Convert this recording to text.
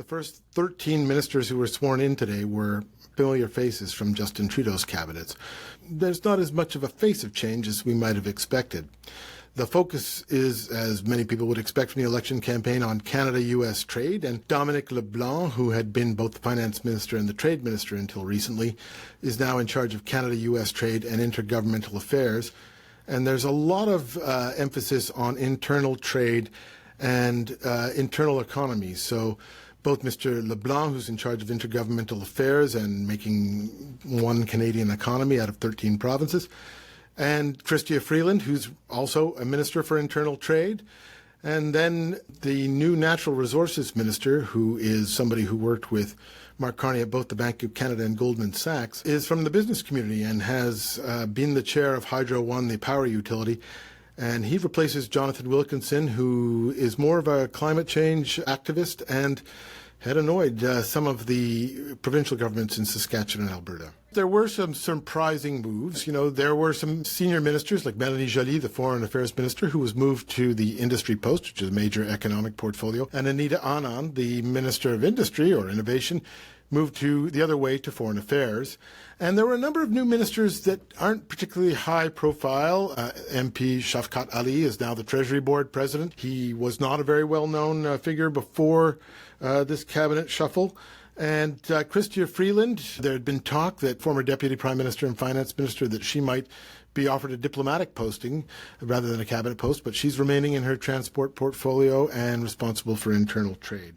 The first 13 ministers who were sworn in today were familiar faces from Justin Trudeau's cabinets. There's not as much of a face of change as we might have expected. The focus is, as many people would expect from the election campaign, on Canada-US trade, and Dominic LeBlanc, who had been both the finance minister and the trade minister until recently, is now in charge of Canada-US trade and intergovernmental affairs. And there's a lot of emphasis on internal trade and internal economy. So both Mr. LeBlanc, who's in charge of intergovernmental affairs and making one Canadian economy out of 13 provinces, and Chrystia Freeland, who's also a minister for internal trade, and then the new natural resources minister, who is somebody who worked with Mark Carney at both the Bank of Canada and Goldman Sachs, is from the business community and has been the chair of Hydro One, the power utility. And he replaces Jonathan Wilkinson, who is more of a climate change activist and had annoyed some of the provincial governments in Saskatchewan and Alberta. There were some surprising moves. There were some senior ministers like Mélanie Joly, the Foreign Affairs Minister, who was moved to the Industry Post, which is a major economic portfolio, and Anita Anand, the Minister of Industry or Innovation, moved to the other way to Foreign Affairs. And there were a number of new ministers that aren't particularly high profile. MP Shafkat Ali is now the Treasury Board President. He was not a very well-known figure before this cabinet shuffle. And Chrystia Freeland, there had been talk that former Deputy Prime Minister and Finance Minister, that she might be offered a diplomatic posting rather than a cabinet post, but she's remaining in her transport portfolio and responsible for internal trade.